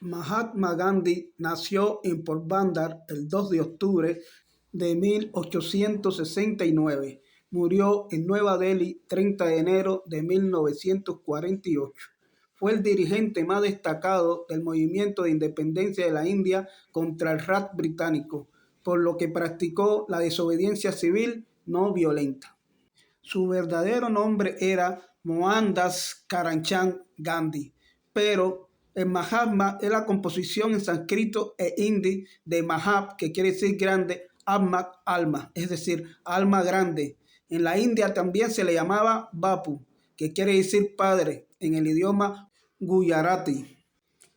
Mahatma Gandhi nació en Porbandar el 2 de octubre de 1869. Murió en Nueva Delhi 30 de enero de 1948. Fue el dirigente más destacado del movimiento de independencia de la India contra el Raj británico, por lo que practicó la desobediencia civil no violenta. Su verdadero nombre era Mohandas Karamchand Gandhi, pero el Mahatma es la composición en sánscrito e hindi de Mahat, que quiere decir grande, Atma, alma, es decir, alma grande. En la India también se le llamaba Bapu, que quiere decir padre, en el idioma gujarati.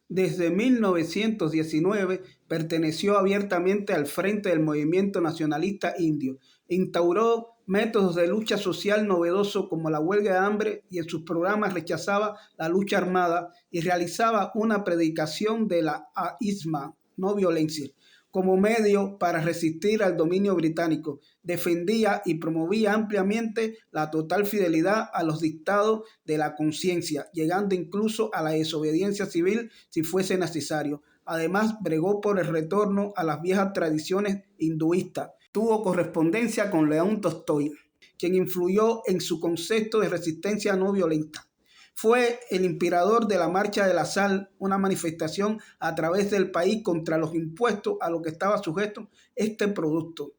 Desde 1919 perteneció abiertamente al frente del movimiento nacionalista indio. Instauró métodos de lucha social novedosos como la huelga de hambre y en sus programas rechazaba la lucha armada y realizaba una predicación de la ahimsa, no violencia, como medio para resistir al dominio británico. Defendía y promovía ampliamente la total fidelidad a los dictados de la conciencia, llegando incluso a la desobediencia civil si fuese necesario. Además, bregó por el retorno a las viejas tradiciones hinduistas. Tuvo correspondencia con León Tolstoy, quien influyó en su concepto de resistencia no violenta. Fue el inspirador de la Marcha de la Sal, una manifestación a través del país contra los impuestos a los que estaba sujeto este producto.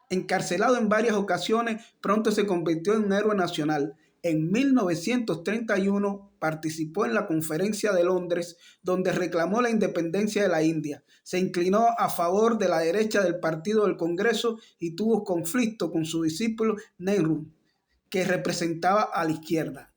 Encarcelado en varias ocasiones, pronto se convirtió en un héroe nacional. En 1931 participó en la Conferencia de Londres, donde reclamó la independencia de la India. Se inclinó a favor de la derecha del Partido del Congreso y tuvo conflicto con su discípulo Nehru, que representaba a la izquierda.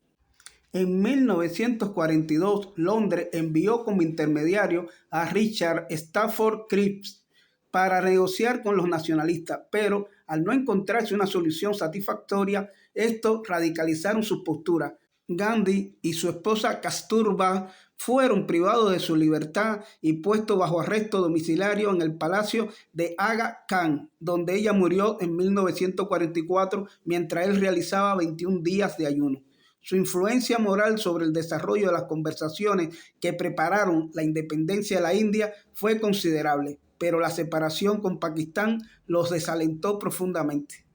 En 1942, Londres envió como intermediario a Richard Stafford Cripps para negociar con los nacionalistas, pero al no encontrarse una solución satisfactoria, estos radicalizaron su postura. Gandhi y su esposa Kasturba fueron privados de su libertad y puestos bajo arresto domiciliario en el palacio de Aga Khan, donde ella murió en 1944 mientras él realizaba 21 días de ayuno. Su influencia moral sobre el desarrollo de las conversaciones que prepararon la independencia de la India fue considerable, pero la separación con Pakistán los desalentó profundamente.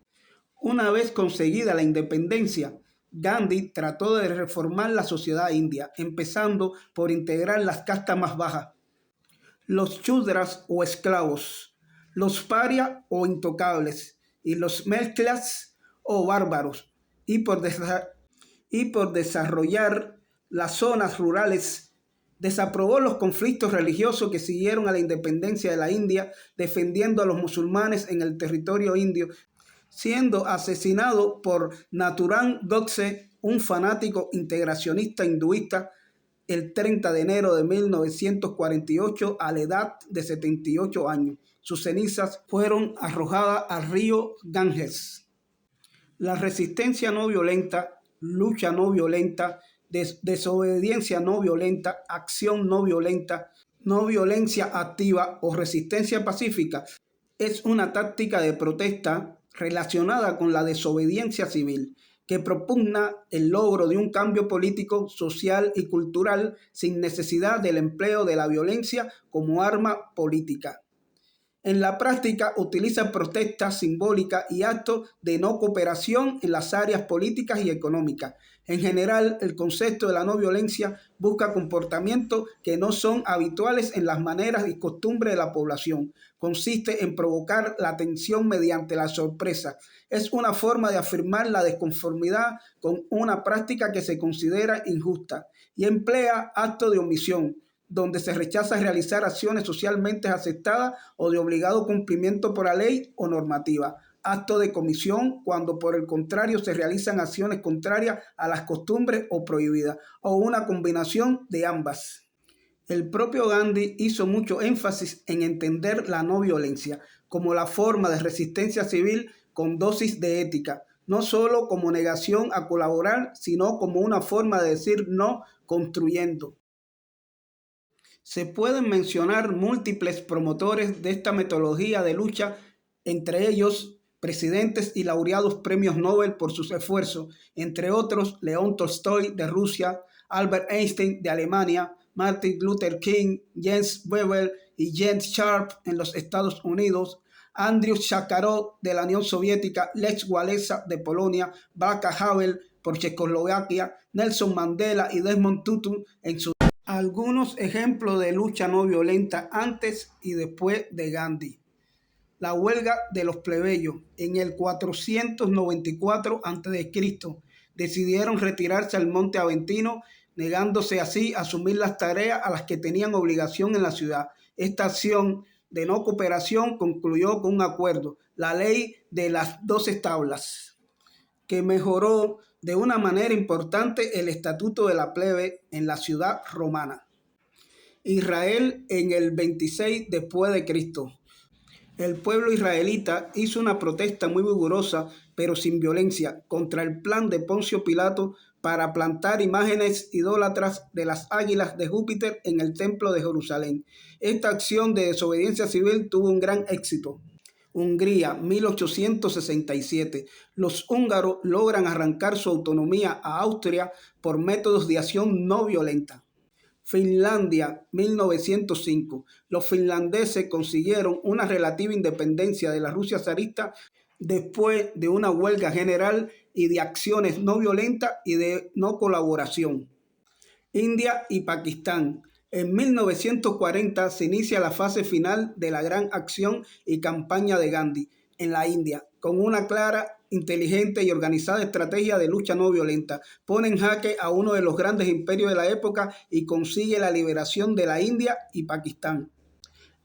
Una vez conseguida la independencia, Gandhi trató de reformar la sociedad india, empezando por integrar las castas más bajas, los shudras o esclavos, los paria o intocables y los mezclas o bárbaros, y por desarrollar las zonas rurales. Desaprobó los conflictos religiosos que siguieron a la independencia de la India, defendiendo a los musulmanes en el territorio indio, siendo asesinado por Nathuram Godse, un fanático integracionista hinduista, el 30 de enero de 1948 a la edad de 78 años. Sus cenizas fueron arrojadas al río Ganges. La resistencia no violenta, lucha no violenta, desobediencia no violenta, acción no violenta, no violencia activa o resistencia pacífica es una táctica de protesta relacionada con la desobediencia civil que propugna el logro de un cambio político, social y cultural sin necesidad del empleo de la violencia como arma política. En la práctica utiliza protestas simbólicas y actos de no cooperación en las áreas políticas y económicas. En general, el concepto de la no violencia busca comportamientos que no son habituales en las maneras y costumbres de la población. Consiste en provocar la tensión mediante la sorpresa. Es una forma de afirmar la desconformidad con una práctica que se considera injusta y emplea actos de omisión, donde se rechaza realizar acciones socialmente aceptadas o de obligado cumplimiento por la ley o normativa. Acto de comisión, cuando por el contrario se realizan acciones contrarias a las costumbres o prohibidas, o una combinación de ambas. El propio Gandhi hizo mucho énfasis en entender la no violencia como la forma de resistencia civil con dosis de ética, no solo como negación a colaborar, sino como una forma de decir no construyendo. Se pueden mencionar múltiples promotores de esta metodología de lucha, entre ellos presidentes y laureados premios Nobel por sus esfuerzos, entre otros León Tolstoy de Rusia, Albert Einstein de Alemania, Martin Luther King, James Weber y James Sharp en los Estados Unidos, Andriy Sakharov de la Unión Soviética, Lech Walesa de Polonia, Václav Havel por Checoslovaquia, Nelson Mandela y Desmond Tutu en Sudáfrica. Algunos ejemplos de lucha no violenta antes y después de Gandhi. La huelga de los plebeyos. En el 494 a.C. decidieron retirarse al monte Aventino, negándose así a asumir las tareas a las que tenían obligación en la ciudad. Esta acción de no cooperación concluyó con un acuerdo, la ley de las 12 tablas, que mejoró de una manera importante el estatuto de la plebe en la ciudad romana. Israel en el 26 después de Cristo. El pueblo israelita hizo una protesta muy vigorosa, pero sin violencia, contra el plan de Poncio Pilato para plantar imágenes idólatras de las águilas de Júpiter en el templo de Jerusalén. Esta acción de desobediencia civil tuvo un gran éxito. Hungría, 1867. Los húngaros logran arrancar su autonomía a Austria por métodos de acción no violenta. Finlandia, 1905. Los finlandeses consiguieron una relativa independencia de la Rusia zarista después de una huelga general y de acciones no violentas y de no colaboración. India y Pakistán. En 1940 se inicia la fase final de la gran acción y campaña de Gandhi en la India, con una clara, inteligente y organizada estrategia de lucha no violenta. Pone en jaque a uno de los grandes imperios de la época y consigue la liberación de la India y Pakistán.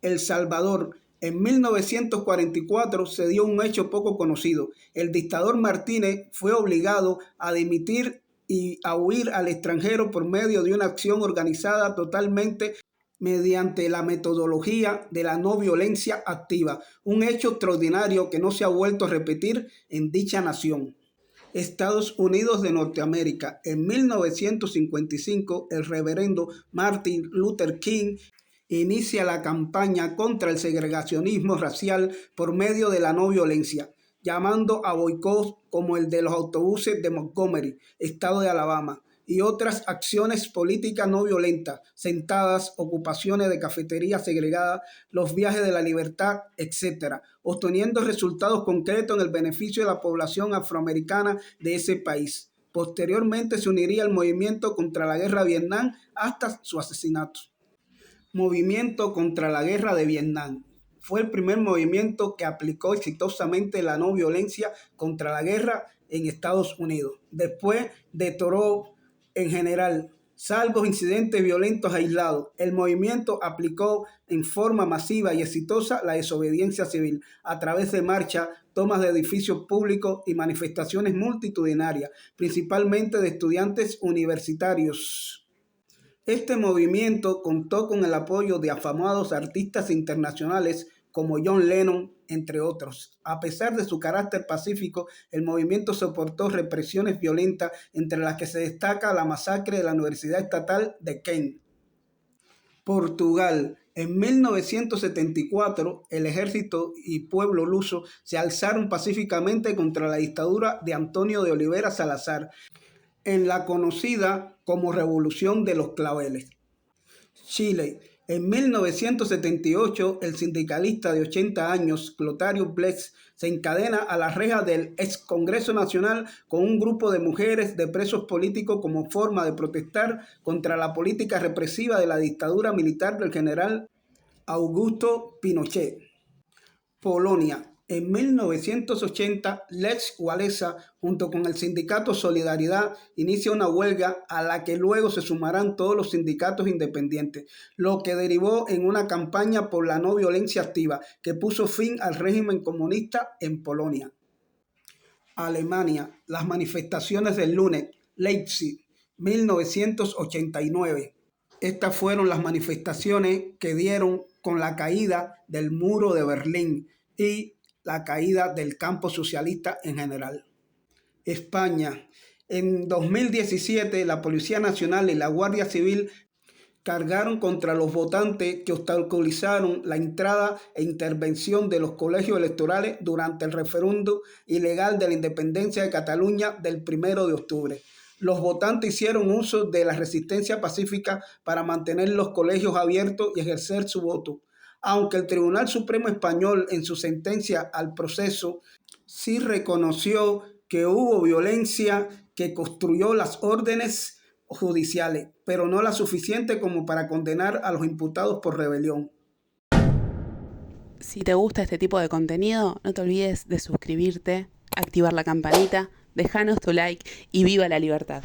El Salvador. En 1944 se dio un hecho poco conocido. El dictador Martínez fue obligado a dimitir y a huir al extranjero por medio de una acción organizada totalmente mediante la metodología de la no violencia activa, un hecho extraordinario que no se ha vuelto a repetir en dicha nación. Estados Unidos de Norteamérica. En 1955, el reverendo Martin Luther King inicia la campaña contra el segregacionismo racial por medio de la no violencia, llamando a boicots como el de los autobuses de Montgomery, estado de Alabama, y otras acciones políticas no violentas, sentadas, ocupaciones de cafeterías segregadas, los viajes de la libertad, etc., obteniendo resultados concretos en el beneficio de la población afroamericana de ese país. Posteriormente se uniría al movimiento contra la guerra de Vietnam hasta su asesinato. Movimiento contra la guerra de Vietnam. Fue el primer movimiento que aplicó exitosamente la no violencia contra la guerra en Estados Unidos. Después deterioró en general, salvo incidentes violentos aislados. El movimiento aplicó en forma masiva y exitosa la desobediencia civil a través de marchas, tomas de edificios públicos y manifestaciones multitudinarias, principalmente de estudiantes universitarios. Este movimiento contó con el apoyo de afamados artistas internacionales como John Lennon, entre otros. A pesar de su carácter pacífico, el movimiento soportó represiones violentas, entre las que se destaca la masacre de la Universidad Estatal de Kent. Portugal. En 1974, el ejército y pueblo luso se alzaron pacíficamente contra la dictadura de António de Oliveira Salazar, en la conocida como Revolución de los Claveles. Chile. En 1978, el sindicalista de 80 años, Clotario Blest, se encadena a las rejas del ex Congreso Nacional con un grupo de mujeres de presos políticos como forma de protestar contra la política represiva de la dictadura militar del general Augusto Pinochet. Polonia. En 1980, Lech Walesa, junto con el sindicato Solidaridad, inicia una huelga a la que luego se sumarán todos los sindicatos independientes, lo que derivó en una campaña por la no violencia activa que puso fin al régimen comunista en Polonia. Alemania. Las manifestaciones del lunes, Leipzig, 1989. Estas fueron las manifestaciones que dieron con la caída del muro de Berlín y la caída del campo socialista en general. España. En 2017, la Policía Nacional y la Guardia Civil cargaron contra los votantes que obstaculizaron la entrada e intervención de los colegios electorales durante el referéndum ilegal de la independencia de Cataluña del 1 de octubre. Los votantes hicieron uso de la resistencia pacífica para mantener los colegios abiertos y ejercer su voto, aunque el Tribunal Supremo Español en su sentencia al proceso sí reconoció que hubo violencia que construyó las órdenes judiciales, pero no la suficiente como para condenar a los imputados por rebelión. Si te gusta este tipo de contenido, no te olvides de suscribirte, activar la campanita, dejanos tu like y viva la libertad.